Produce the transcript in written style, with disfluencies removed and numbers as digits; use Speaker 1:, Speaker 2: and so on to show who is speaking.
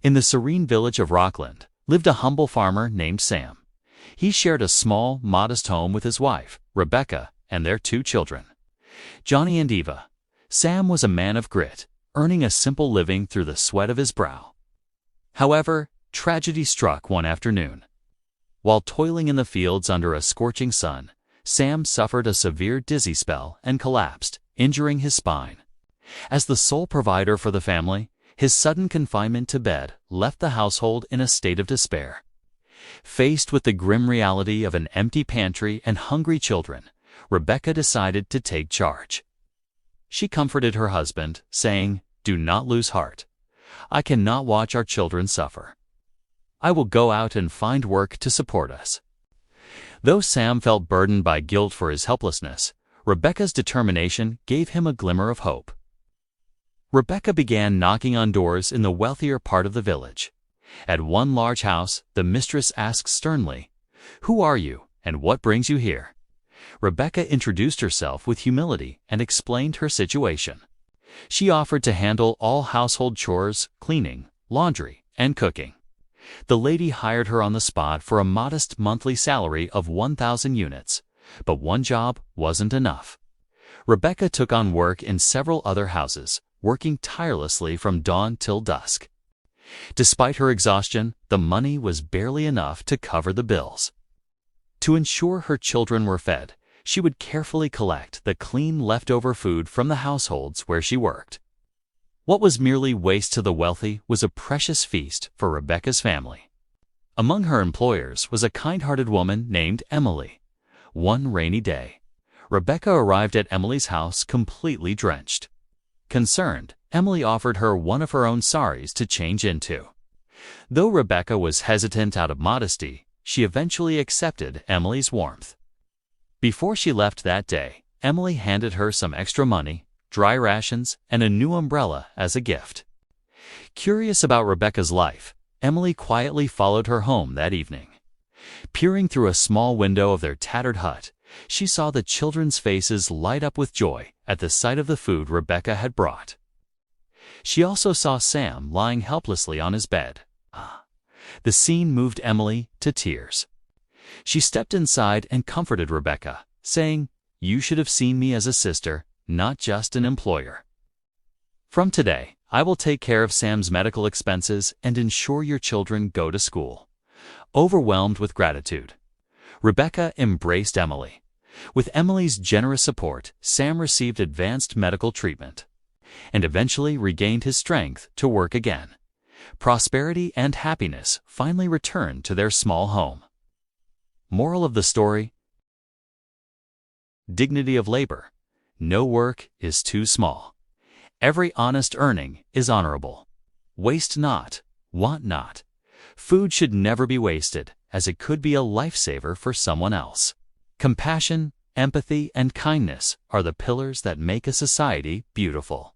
Speaker 1: In the serene village of Rockland lived a humble farmer named Sam. He shared a small, modest home with his wife, Rebecca, and their 2 children, Johnny and Eva. Sam was a man of grit, earning a simple living through the sweat of his brow. However, tragedy struck one afternoon. While toiling in the fields under a scorching sun, Sam suffered a severe dizzy spell and collapsed, injuring his spine. As the sole provider for the family, his sudden confinement to bed left the household in a state of despair. Faced with the grim reality of an empty pantry and hungry children, Rebecca decided to take charge. She comforted her husband, saying, "Do not lose heart. I cannot watch our children suffer. I will go out and find work to support us." Though Sam felt burdened by guilt for his helplessness, Rebecca's determination gave him a glimmer of hope. Rebecca began knocking on doors in the wealthier part of the village. At one large house, the mistress asked sternly, "Who are you, and what brings you here?" Rebecca introduced herself with humility and explained her situation. She offered to handle all household chores, cleaning, laundry, and cooking. The lady hired her on the spot for a modest monthly salary of 1,000 units, but one job wasn't enough. Rebecca took on work in several other houses, working tirelessly from dawn till dusk. Despite her exhaustion, the money was barely enough to cover the bills. To ensure her children were fed, she would carefully collect the clean leftover food from the households where she worked. What was merely waste to the wealthy was a precious feast for Rebecca's family. Among her employers was a kind-hearted woman named Emily. One rainy day, Rebecca arrived at Emily's house completely drenched. Concerned, Emily offered her one of her own saris to change into. Though Rebecca was hesitant out of modesty, she eventually accepted Emily's warmth. Before she left that day, Emily handed her some extra money, dry rations, and a new umbrella as a gift. Curious about Rebecca's life, Emily quietly followed her home that evening. Peering through a small window of their tattered hut, she saw the children's faces light up with joy at the sight of the food Rebecca had brought. She also saw Sam lying helplessly on his bed. The scene moved Emily to tears. She stepped inside and comforted Rebecca, saying, "You should have seen me as a sister, not just an employer. From today, I will take care of Sam's medical expenses and ensure your children go to school." Overwhelmed with gratitude, Rebecca embraced Emily. With Emily's generous support, Sam received advanced medical treatment and eventually regained his strength to work again. Prosperity and happiness finally returned to their small home. Moral of the story: dignity of labor. No work is too small. Every honest earning is honorable. Waste not, want not. Food should never be wasted, as it could be a lifesaver for someone else. Compassion, empathy, and kindness are the pillars that make a society beautiful.